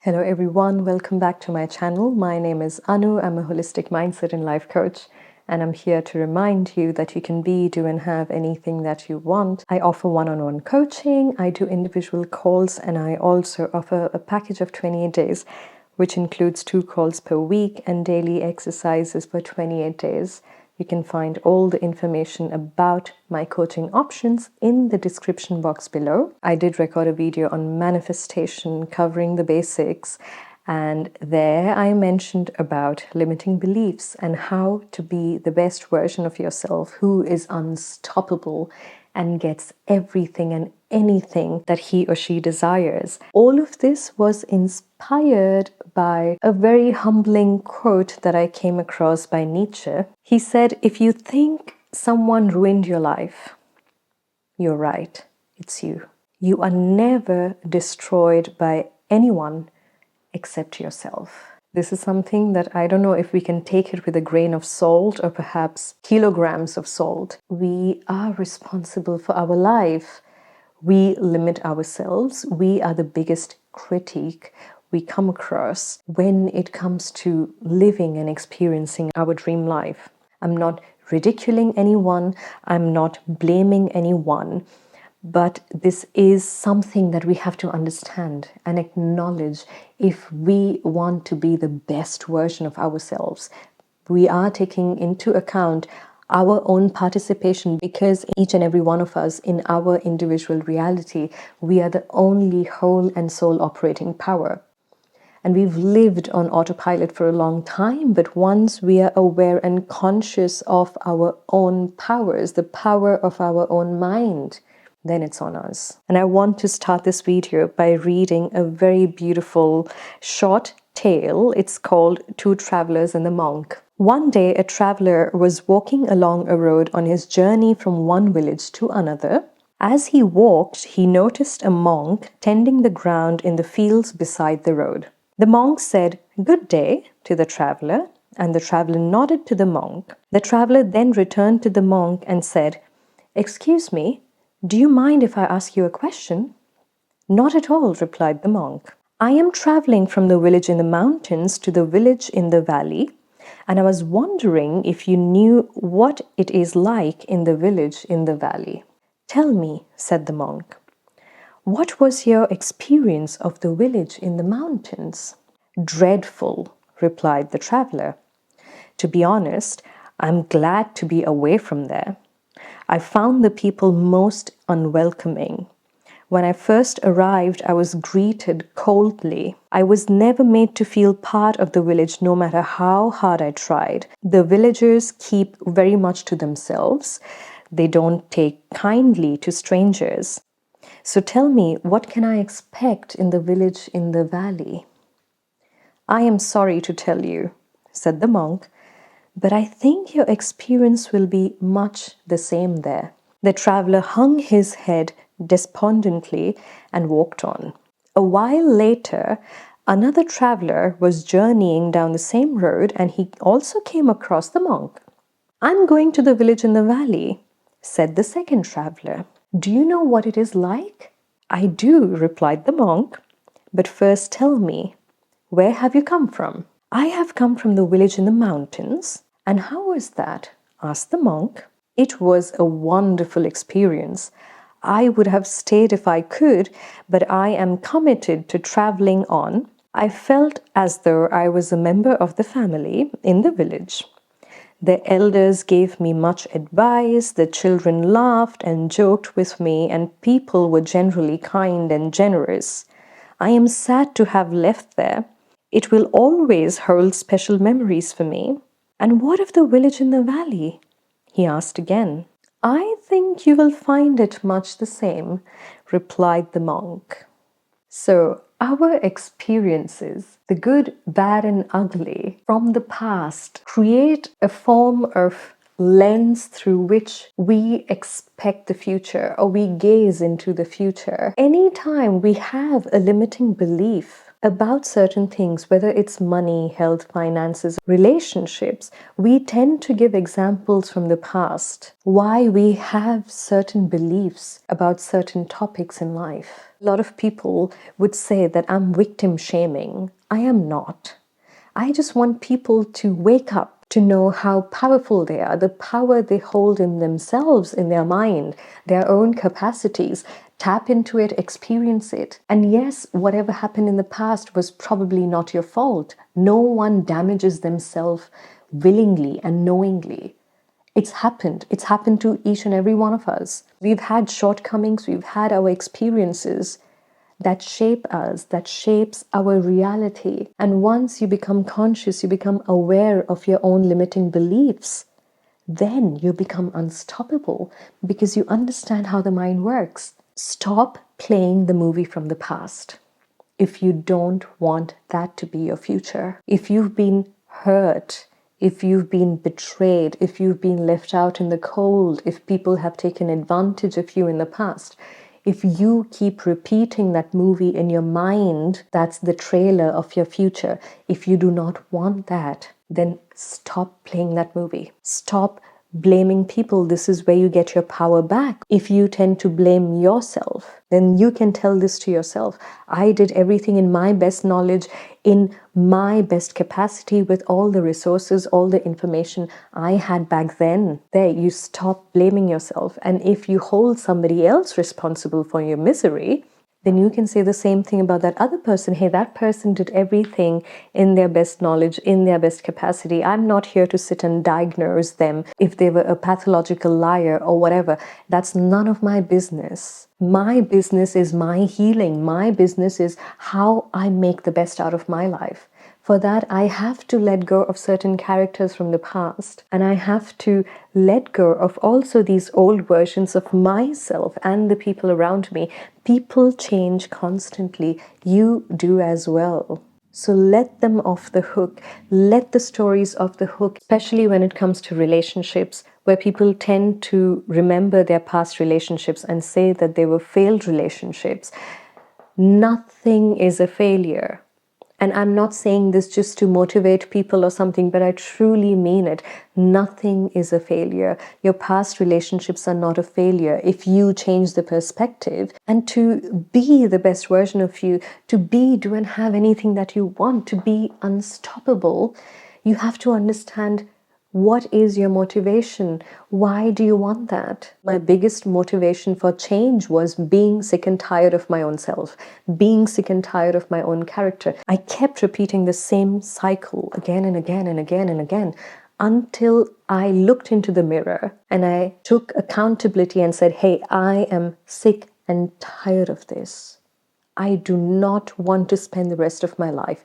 Hello everyone, welcome back to my channel. My name is Anu. I'm a holistic mindset and life coach, and I'm here to remind you that you can be, do, and have anything that you want. I offer one-on-one coaching, I do individual calls, and I also offer a package of 28 days, which includes 2 calls per week and daily exercises for 28 days. You can find all the information about my coaching options in the description box below. I did record a video on manifestation covering the basics, and there I mentioned about limiting beliefs and how to be the best version of yourself who is unstoppable and gets everything and anything that he or she desires. All of this was inspired by a very humbling quote that I came across by Nietzsche. He said, "If you think someone ruined your life, you're right, it's you. You are never destroyed by anyone except yourself." This is something that I don't know if we can take it with a grain of salt or perhaps kilograms of salt. We are responsible for our life. We limit ourselves. We are the biggest critique we come across when it comes to living and experiencing our dream life. I'm not ridiculing anyone. I'm not blaming anyone. But this is something that we have to understand and acknowledge if we want to be the best version of ourselves. We are taking into account our own participation, because each and every one of us in our individual reality, we are the only whole and soul operating power. And we've lived on autopilot for a long time, but once we are aware and conscious of our own powers, the power of our own mind, then it's on us. And I want to start this video by reading a very beautiful short tale. It's called Two Travelers and the Monk. One day, a traveler was walking along a road on his journey from one village to another. As he walked, he noticed a monk tending the ground in the fields beside the road. The monk said, "Good day," to the traveler, and the traveler nodded to the monk. The traveler then returned to the monk and said, "Excuse me, do you mind if I ask you a question?" "Not at all," replied the monk. "I am traveling from the village in the mountains to the village in the valley, and I was wondering if you knew what it is like in the village in the valley." "Tell me," said the monk. "What was your experience of the village in the mountains?" "Dreadful," replied the traveler. "To be honest, I'm glad to be away from there. I found the people most unwelcoming. When I first arrived, I was greeted coldly. I was never made to feel part of the village, no matter how hard I tried. The villagers keep very much to themselves. They don't take kindly to strangers. So tell me, what can I expect in the village in the valley?" "I am sorry to tell you," said the monk, "but I think your experience will be much the same there." The traveler hung his head despondently and walked on. A while later, another traveler was journeying down the same road, and he also came across the monk. "I'm going to the village in the valley," said the second traveler. "Do you know what it is like?" "I do," replied the monk. "But first tell me, where have you come from?" "I have come from the village in the mountains." "And how was that?" asked the monk. "It was a wonderful experience. I would have stayed if I could, but I am committed to traveling on. I felt as though I was a member of the family in the village. The elders gave me much advice, the children laughed and joked with me, and people were generally kind and generous. I am sad to have left there. It will always hold special memories for me." "And what of the village in the valley?" he asked again. "I think you will find it much the same," replied the monk. So, our experiences, the good, bad, and ugly from the past, create a form of lens through which we expect the future, or we gaze into the future. Anytime we have a limiting belief about certain things, whether it's money, health, finances, relationships, we tend to give examples from the past why we have certain beliefs about certain topics in life. A lot of people would say that I'm victim shaming. I am not. I just want people to wake up, to know how powerful they are, the power they hold in themselves, in their mind, their own capacities. Tap into it, experience it. And yes, whatever happened in the past was probably not your fault. No one damages themselves willingly and knowingly. It's happened. It's happened to each and every one of us. We've had shortcomings, we've had our experiences that shape us, that shapes our reality. And once you become conscious, you become aware of your own limiting beliefs, then you become unstoppable because you understand how the mind works. Stop playing the movie from the past if you don't want that to be your future. If you've been hurt, if you've been betrayed, if you've been left out in the cold, if people have taken advantage of you in the past, if you keep repeating that movie in your mind, that's the trailer of your future. If you do not want that, then stop playing that movie. Stop blaming people. This is where you get your power back. If you tend to blame yourself, then you can tell this to yourself. I did everything in my best knowledge, in my best capacity, with all the resources, all the information I had back then. There, you stop blaming yourself. And if you hold somebody else responsible for your misery, then you can say the same thing about that other person. Hey, that person did everything in their best knowledge, in their best capacity. I'm not here to sit and diagnose them if they were a pathological liar or whatever. That's none of my business. My business is my healing. My business is how I make the best out of my life. For that, I have to let go of certain characters from the past. And I have to let go of also these old versions of myself and the people around me. People change constantly. You do as well. So let them off the hook. Let the stories off the hook, especially when it comes to relationships, where people tend to remember their past relationships and say that they were failed relationships. Nothing is a failure. And I'm not saying this just to motivate people or something, but I truly mean it. Nothing is a failure. Your past relationships are not a failure if you change the perspective. And to be the best version of you, to be, do and have anything that you want, to be unstoppable, you have to understand what is your motivation? Why do you want that? My biggest motivation for change was being sick and tired of my own self, being sick and tired of my own character. I kept repeating the same cycle again and again and again and again until I looked into the mirror and I took accountability and said, hey, I am sick and tired of this. I do not want to spend the rest of my life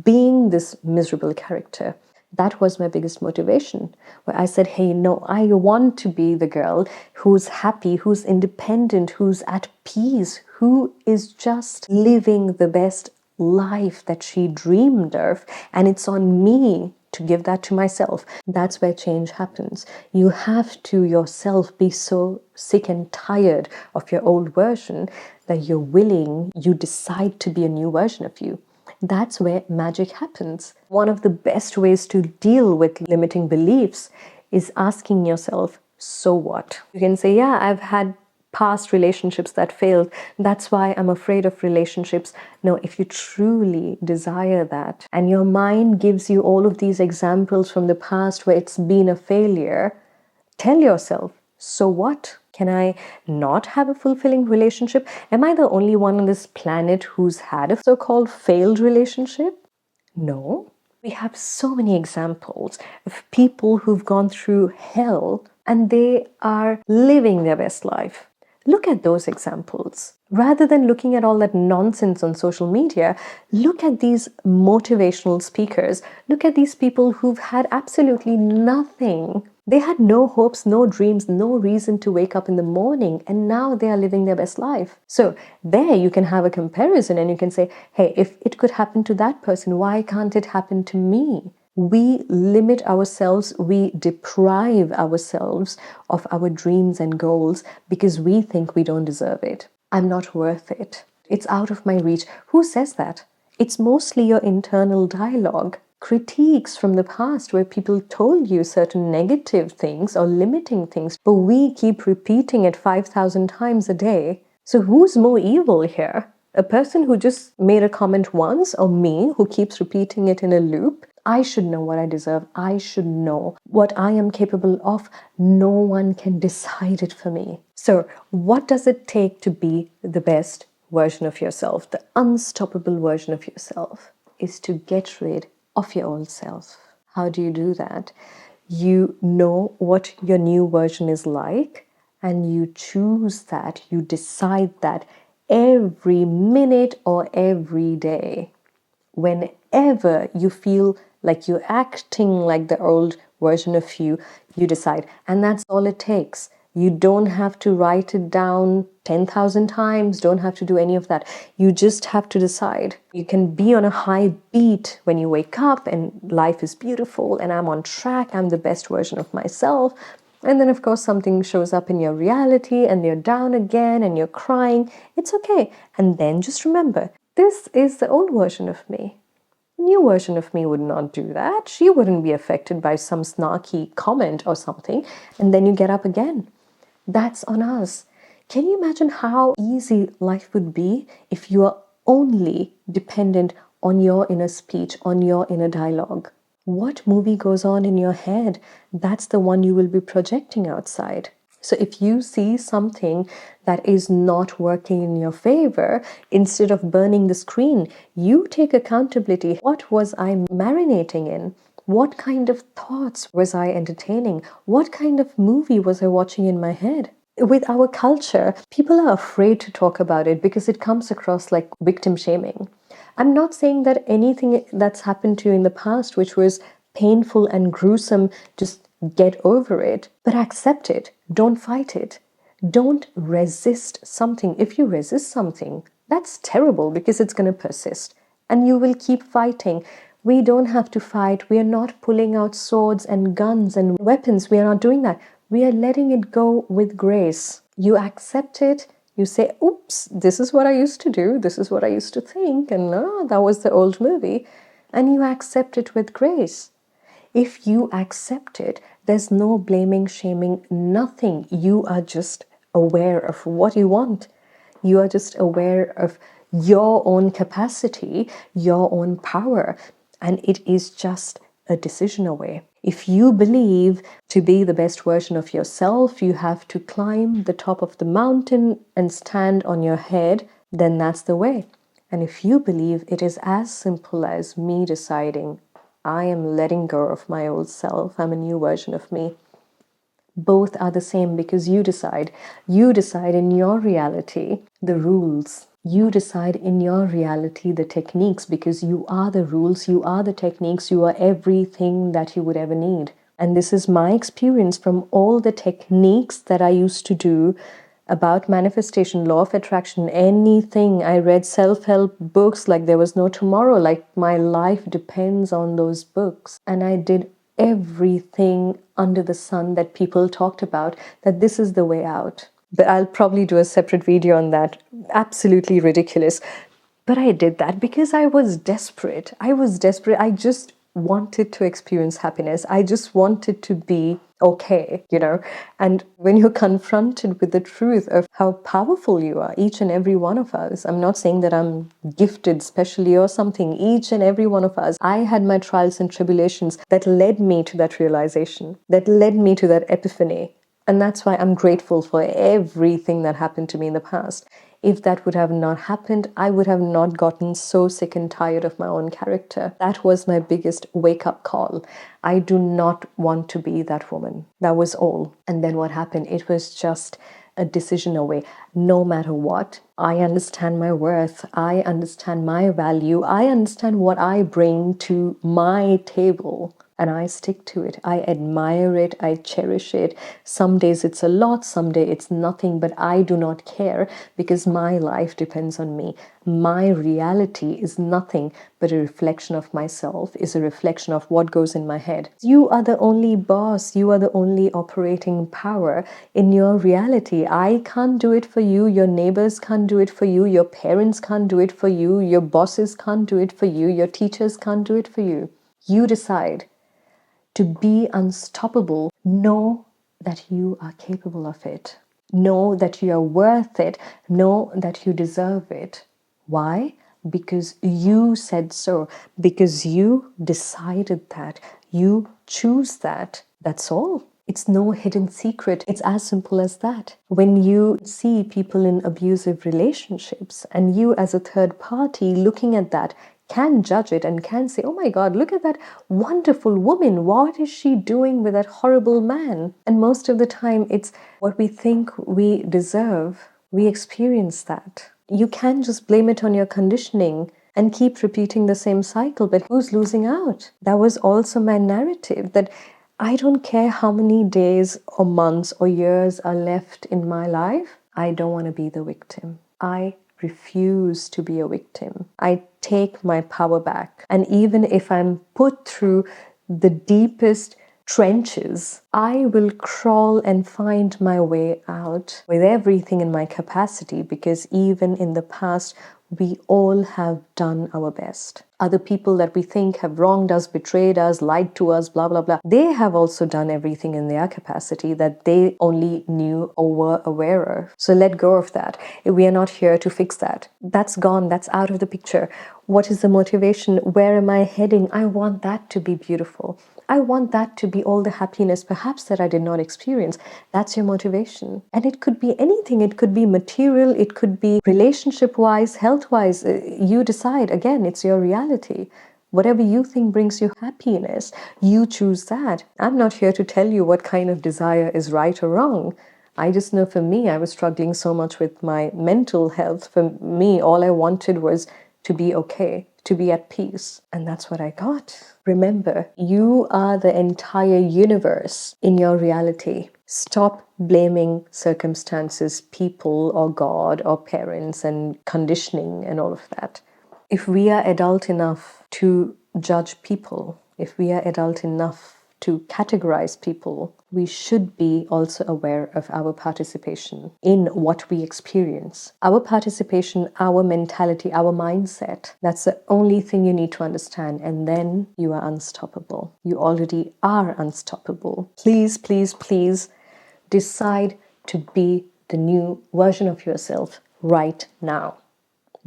being this miserable character. That was my biggest motivation, where I said, hey, no, I want to be the girl who's happy, who's independent, who's at peace, who is just living the best life that she dreamed of. And it's on me to give that to myself. That's where change happens. You have to yourself be so sick and tired of your old version that you're willing, you decide to be a new version of you. That's where magic happens. One of the best ways to deal with limiting beliefs is asking yourself, so what? You can say, yeah, I've had past relationships that failed. That's why I'm afraid of relationships. No, if you truly desire that, and your mind gives you all of these examples from the past where it's been a failure, tell yourself, so what? Can I not have a fulfilling relationship? Am I the only one on this planet who's had a so-called failed relationship? No. We have so many examples of people who've gone through hell and they are living their best life. Look at those examples. Rather than looking at all that nonsense on social media, look at these motivational speakers. Look at these people who've had absolutely nothing. They had no hopes, no dreams, no reason to wake up in the morning, and now they are living their best life. So there you can have a comparison and you can say, hey, if it could happen to that person, why can't it happen to me? We limit ourselves, we deprive ourselves of our dreams and goals because we think we don't deserve it. I'm not worth it. It's out of my reach. Who says that? It's mostly your internal dialogue, critiques from the past where people told you certain negative things or limiting things, but we keep repeating it 5,000 times a day. So who's more evil here? A person who just made a comment once, or me who keeps repeating it in a loop? I should know what I deserve. I should know what I am capable of. No one can decide it for me. So, what does it take to be the best version of yourself? The unstoppable version of yourself is to get rid of your old self. How do you do that? You know what your new version is like, and you choose that, you decide that every minute or every day. Whenever you feel like you're acting like the old version of you, you decide. And that's all it takes. You don't have to write it down 10,000 times, don't have to do any of that. You just have to decide. You can be on a high beat when you wake up and life is beautiful and I'm on track, I'm the best version of myself. And then, of course, something shows up in your reality and you're down again and you're crying. It's okay. And then just remember, this is the old version of me. The new version of me would not do that. She wouldn't be affected by some snarky comment or something. And then you get up again. That's on us. Can you imagine how easy life would be if you are only dependent on your inner speech, on your inner dialogue? What movie goes on in your head? That's the one you will be projecting outside. So if you see something that is not working in your favor, instead of burning the screen, you take accountability. What was I marinating in? What kind of thoughts was I entertaining? What kind of movie was I watching in my head? With our culture, people are afraid to talk about it because it comes across like victim shaming. I'm not saying that anything that's happened to you in the past, which was painful and gruesome, just get over it, but accept it. Don't fight it. Don't resist something. If you resist something, that's terrible because it's going to persist and you will keep fighting. We don't have to fight. We are not pulling out swords and guns and weapons. We are not doing that. We are letting it go with grace. You accept it. You say, oops, this is what I used to do. This is what I used to think. And that was the old movie. And you accept it with grace. If you accept it, there's no blaming, shaming, nothing. You are just aware of what you want. You are just aware of your own capacity, your own power, and it is just a decision away. If you believe to be the best version of yourself, you have to climb the top of the mountain and stand on your head, then that's the way. And if you believe it is as simple as me deciding, I am letting go of my old self, I'm a new version of me, both are the same because you decide. You decide in your reality the rules. You decide in your reality the techniques because you are the rules, you are the techniques, you are everything that you would ever need. And this is my experience from all the techniques that I used to do about manifestation, law of attraction, anything. I read self-help books like there was no tomorrow, like my life depends on those books. And I did everything under the sun that people talked about, that this is the way out. But I'll probably do a separate video on that. Absolutely ridiculous. But I did that because I was desperate. I was desperate. I just wanted to experience happiness. I just wanted to be okay, And when you're confronted with the truth of how powerful you are, each and every one of us, I'm not saying that I'm gifted specially or something, each and every one of us, I had my trials and tribulations that led me to that realization, that led me to that epiphany. And that's why I'm grateful for everything that happened to me in the past. If that would have not happened, I would have not gotten so sick and tired of my own character. That was my biggest wake-up call. I do not want to be that woman. That was all. And then what happened? It was just a decision away. No matter what, I understand my worth. I understand my value. I understand what I bring to my table. and I stick to it. I admire it. I cherish it. Some days it's a lot, some day it's nothing, but I do not care because my life depends on me. My reality is nothing but a reflection of myself, is a reflection of what goes in my head. You are the only boss. You are the only operating power in your reality. I can't do it for you. Your neighbors can't do it for you. Your parents can't do it for you. Your bosses can't do it for you. Your teachers can't do it for you. You decide to be unstoppable. Know that you are capable of it. Know that you are worth it. Know that you deserve it. Why? Because you said so. Because you decided that. You choose that. That's all. It's no hidden secret. It's as simple as that. When you see people in abusive relationships and you as a third party looking at that can judge it and can say, oh my God, look at that wonderful woman. What is she doing with that horrible man? And most of the time, it's what we think we deserve. We experience that. You can just blame it on your conditioning and keep repeating the same cycle, but who's losing out? That was also my narrative, that I don't care how many days or months or years are left in my life. I don't want to be the victim. I refuse to be a victim. I take my power back. And even if I'm put through the deepest trenches, I will crawl and find my way out with everything in my capacity, because even in the past, we all have done our best. Other people that we think have wronged us, betrayed us, lied to us, blah, blah, blah, they have also done everything in their capacity that they only knew or were aware of. So let go of that. We are not here to fix that. That's gone. That's out of the picture. What is the motivation? Where am I heading? I want that to be beautiful. I want that to be all the happiness perhaps that I did not experience. That's your motivation. And it could be anything. It could be material. It could be relationship-wise, health-wise. You decide. Again, it's your reality. Whatever you think brings you happiness, you choose that. I'm not here to tell you what kind of desire is right or wrong. I just know for me, I was struggling so much with my mental health. For me, all I wanted was to be okay, to be at peace. And that's what I got. Remember, you are the entire universe in your reality. Stop blaming circumstances, people, or God, or parents, and conditioning, and all of that. If we are adult enough to judge people, if we are adult enough to categorize people, we should be also aware of our participation in what we experience. Our participation, our mentality, our mindset. That's the only thing you need to understand. And then you are unstoppable. You already are unstoppable. Please, please, please decide to be the new version of yourself right now.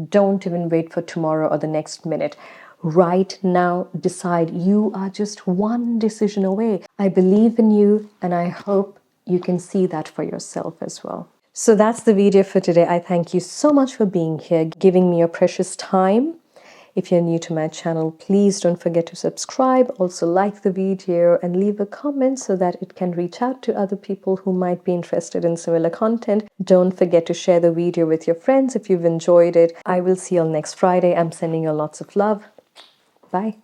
Don't even wait for tomorrow or the next minute. Right now, decide. You are just one decision away. I believe in you, and I hope you can see that for yourself as well. So that's the video for today. I thank you so much for being here, giving me your precious time. If you're new to my channel, please don't forget to subscribe. Also like the video and leave a comment so that it can reach out to other people who might be interested in similar content. Don't forget to share the video with your friends if you've enjoyed it. I will see you all next Friday. I'm sending you lots of love. Bye.